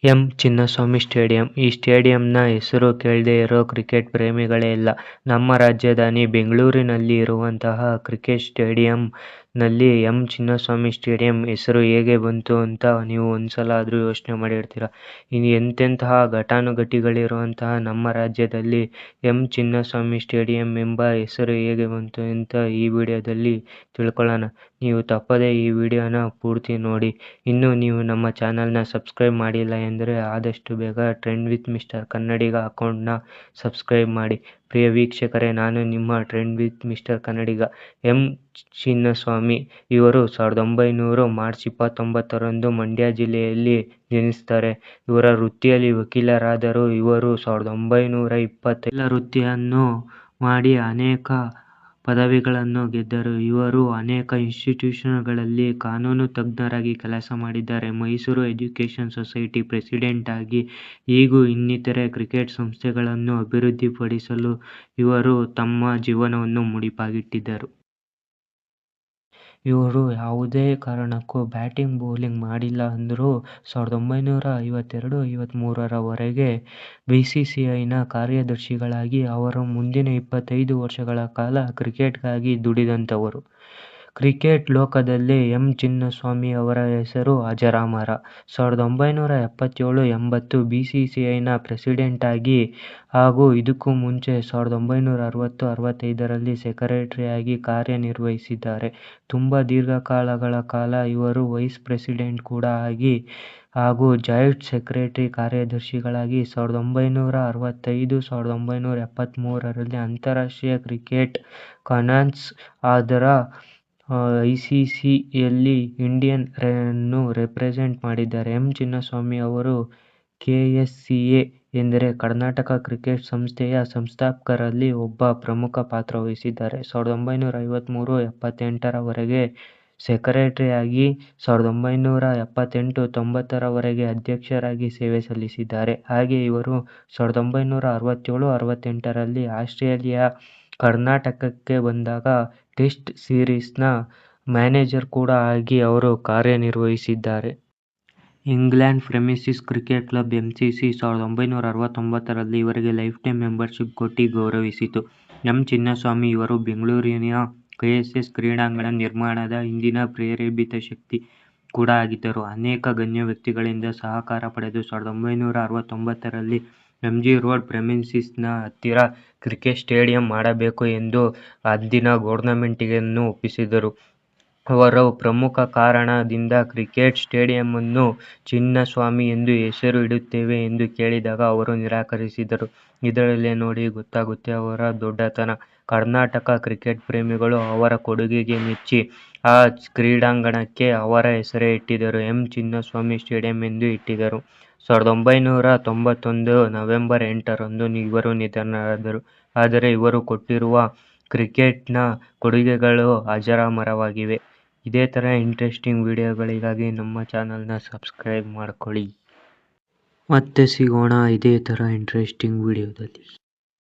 M. Chinnaswamy stadium. ಈ ಸ್ಟೇಡಿಯಂನ ಹೆಸರು ಕೇಳದೆ ಇರೋ ಕ್ರಿಕೆಟ್ ಪ್ರೇಮಿಗಳೇ ಇಲ್ಲ. ನಮ್ಮ ರಾಜಧಾನಿ ಬೆಂಗಳೂರಿನಲ್ಲಿ ಇರುವಂತಹ ಕ್ರಿಕೆಟ್ ಸ್ಟೇಡಿಯಂನಲ್ಲಿ ಎಂ. ಚಿನ್ನಸ್ವಾಮಿ ಸ್ಟೇಡಿಯಂ ಹೆಸರು ಹೇಗೆ ಬಂತು ಅಂತ ನೀವು ಒಂದ್ಸಲ ಆದ್ರೂ ಯೋಚನೆ ಮಾಡಿರ್ತೀರಾ? ಎಂತೆಂತಹ ಘಟಾನುಘಟಿಗಳಿರುವಂತಹ ನಮ್ಮ ರಾಜ್ಯದಲ್ಲಿ ಎಂ. ಚಿನ್ನಸ್ವಾಮಿ ಸ್ಟೇಡಿಯಂ ಎಂಬ ಹೆಸರು ಹೇಗೆ ಬಂತು ಅಂತ ಈ ವಿಡಿಯೋದಲ್ಲಿ ತಿಳ್ಕೊಳ್ಳೋಣ. ನೀವು ತಪ್ಪದೆ ಈ ವಿಡಿಯೋನ ಪೂರ್ತಿ ನೋಡಿ. ಇನ್ನೂ ನೀವು ನಮ್ಮ ಚಾನಲ್ನ ಸಬ್ಸ್ಕ್ರೈಬ್ ಮಾಡಿಲ್ಲ ಎಂದರೆ ಆದಷ್ಟು ಬೇಗ ಟ್ರೆಂಡ್ ವಿತ್ ಮಿಸ್ಟರ್ ಕನ್ನಡಿಗ ಅಕೌಂಟ್ನ ಸಬ್ಸ್ಕ್ರೈಬ್ ಮಾಡಿ. ಪ್ರಿಯ ವೀಕ್ಷಕರೇ, ನಾನು ನಿಮ್ಮ trend with mister Kannadiga. M. Chinnaswamy ಇವರು 1900 ಮಾರ್ಚ್ 29ರಂದು ಮಂಡ್ಯ ಜಿಲ್ಲೆಯಲ್ಲಿ ಜನಿಸ್ತಾರೆ. ಇವರ ವೃತ್ತಿಯಲ್ಲಿ ವಕೀಲರಾದರೂ ಇವರು 1920 ವೃತ್ತಿಯನ್ನು ಮಾಡಿ ಅನೇಕ ಪದವಿಗಳನ್ನು ಗೆದ್ದರು. ಇವರು ಅನೇಕ ಇನ್ಸ್ಟಿಟ್ಯೂಷನ್ಗಳಲ್ಲಿ ಕಾನೂನು ತಜ್ಞರಾಗಿ ಕೆಲಸ ಮಾಡಿದ್ದಾರೆ. ಮೈಸೂರು ಎಜುಕೇಷನ್ ಸೊಸೈಟಿ ಪ್ರೆಸಿಡೆಂಟ್ ಆಗಿ ಹಾಗೂ ಇನ್ನಿತರೆ ಕ್ರಿಕೆಟ್ ಸಂಸ್ಥೆಗಳನ್ನು ಅಭಿವೃದ್ಧಿಪಡಿಸಲು ಇವರು ತಮ್ಮ ಜೀವನವನ್ನು ಮುಡಿಪಾಗಿಟ್ಟಿದ್ದರು. ಇವರು ಯಾವುದೇ ಕಾರಣಕ್ಕೂ ಬ್ಯಾಟಿಂಗ್ ಬೌಲಿಂಗ್ ಮಾಡಿಲ್ಲ ಅಂದರೂ 1952-53ರವರೆಗೆ ಬಿಸಿಸಿಐನ ಕಾರ್ಯದರ್ಶಿಗಳಾಗಿ ಅವರ ಮುಂದಿನ 25 ವರ್ಷಗಳ ಕಾಲ ಕ್ರಿಕೆಟ್ಗಾಗಿ ದುಡಿದಂಥವರು. ಕ್ರಿಕೆಟ್ ಲೋಕದಲ್ಲಿ ಎಂ. ಚಿನ್ನಸ್ವಾಮಿ ಅವರ ಹೆಸರು ಅಜರಾಮರ. 1977-80 ಬಿಸಿಸಿಐನ ಪ್ರೆಸಿಡೆಂಟ್ ಆಗಿ ಹಾಗೂ ಇದಕ್ಕೂ ಮುಂಚೆ 1960-65ರಲ್ಲಿ ಸೆಕ್ರೆಟರಿಯಾಗಿ ಕಾರ್ಯನಿರ್ವಹಿಸಿದ್ದಾರೆ. ತುಂಬಾ ದೀರ್ಘಕಾಲಗಳ ಕಾಲ ಇವರು ವೈಸ್ ಪ್ರೆಸಿಡೆಂಟ್ ಕೂಡ ಆಗಿ ಹಾಗೂ ಜಾಯಿಂಟ್ ಸೆಕ್ರೆಟರಿ ಕಾರ್ಯದರ್ಶಿಗಳಾಗಿ 1965-1973ರಲ್ಲಿ ಅಂತಾರಾಷ್ಟ್ರೀಯ ಕ್ರಿಕೆಟ್ ಕಾನ್ಫರೆನ್ಸ್ ಅದರ ಐಸಿಸಿಯಲ್ಲಿ ಇಂಡಿಯನ್ ನ್ನು ರೆಪ್ರೆಸೆಂಟ್ ಮಾಡಿದ್ದಾರೆ. ಎಂ. ಚಿನ್ನಸ್ವಾಮಿ ಅವರು ಕೆಎಸ್ಸಿಎ ಎಂದರೆ ಕರ್ನಾಟಕ ಕ್ರಿಕೆಟ್ ಸಂಸ್ಥೆಯ ಸಂಸ್ಥಾಪಕರಲ್ಲಿ ಒಬ್ಬ ಪ್ರಮುಖ ಪಾತ್ರ ವಹಿಸಿದ್ದಾರೆ. 1953-78ರವರೆಗೆ ಸೆಕ್ರೆಟರಿ ಆಗಿ 1978-90ರವರೆಗೆ ಅಧ್ಯಕ್ಷರಾಗಿ ಸೇವೆ ಸಲ್ಲಿಸಿದ್ದಾರೆ. ಹಾಗೆ ಇವರು 1967-68ರಲ್ಲಿ ಆಸ್ಟ್ರೇಲಿಯಾ ಕರ್ನಾಟಕಕ್ಕೆ ಬಂದಾಗ ಟೆಸ್ಟ್ ಸೀರೀಸ್ನ ಮ್ಯಾನೇಜರ್ ಕೂಡ ಆಗಿ ಅವರು ಕಾರ್ಯನಿರ್ವಹಿಸಿದ್ದಾರೆ. England premier cricket club MCC 1969ರಲ್ಲಿ ಇವರಿಗೆ ಲೈಫ್ ಟೈಮ್ ಮೆಂಬರ್ಶಿಪ್ ಕೊಟ್ಟು ಗೌರವಿಸಿತು. ಎಂ. ಚಿನ್ನಸ್ವಾಮಿ ಇವರು ಬೆಂಗಳೂರಿನ ಕೆಎಸ್ಎಸ್ ಕ್ರೀಡಾಂಗಣ ನಿರ್ಮಾಣದ ಹಿಂದಿನ ಪ್ರೇರೇಪಿತ ಶಕ್ತಿ ಕೂಡ ಆಗಿದ್ದರು. ಅನೇಕ ಗಣ್ಯ ವ್ಯಕ್ತಿಗಳಿಂದ ಸಹಕಾರ ಪಡೆದು 1969ರಲ್ಲಿ ಎಂಜಿ ರೋಡ್ ಪ್ರೆಮಿಸಸ್ನ ಹತ್ತಿರ ಕ್ರಿಕೆಟ್ ಸ್ಟೇಡಿಯಂ ಮಾಡಬೇಕು ಎಂದು ಅಂದಿನ ಗವರ್ನಮೆಂಟನ್ನು ಒಪ್ಪಿಸಿದರು. ಅವರ ಪ್ರಮುಖ ಕಾರಣದಿಂದ ಕ್ರಿಕೆಟ್ ಸ್ಟೇಡಿಯಂನ್ನು ಚಿನ್ನಸ್ವಾಮಿ ಎಂದು ಹೆಸರು ಇಡುತ್ತೇವೆ ಎಂದು ಕೇಳಿದಾಗ ಅವರು ನಿರಾಕರಿಸಿದರು. ಇದರಲ್ಲೇ ನೋಡಿ ಗೊತ್ತಾಗುತ್ತೆ ಅವರ ದೊಡ್ಡತನ. ಕರ್ನಾಟಕ ಕ್ರಿಕೆಟ್ ಪ್ರೇಮಿಗಳು ಅವರ ಕೊಡುಗೆಗೆ ಮೆಚ್ಚಿ ಆ ಕ್ರೀಡಾಂಗಣಕ್ಕೆ ಅವರ ಹೆಸರೇ ಇಟ್ಟಿದ್ದರು. ಎಂ. ಚಿನ್ನಸ್ವಾಮಿ ಸ್ಟೇಡಿಯಂ ಎಂದು ಇಟ್ಟಿದ್ದರು. 1991 ನವೆಂಬರ್ 8ರಂದು ಇವರು ನಿಧನರಾದರು. ಆದರೆ ಇವರು ಕೊಟ್ಟಿರುವ ಕ್ರಿಕೆಟ್ನ ಕೊಡುಗೆಗಳು ಅಜರಾಮರವಾಗಿವೆ. ಇದೇ ಥರ ಇಂಟ್ರೆಸ್ಟಿಂಗ್ ವಿಡಿಯೋಗಳಿಗಾಗಿ ನಮ್ಮ ಚಾನಲ್ನ ಸಬ್ಸ್ಕ್ರೈಬ್ ಮಾಡ್ಕೊಳ್ಳಿ. ಮತ್ತೆ ಸಿಗೋಣ ಇದೇ ಥರ ಇಂಟ್ರೆಸ್ಟಿಂಗ್ ವಿಡಿಯೋದಲ್ಲಿ.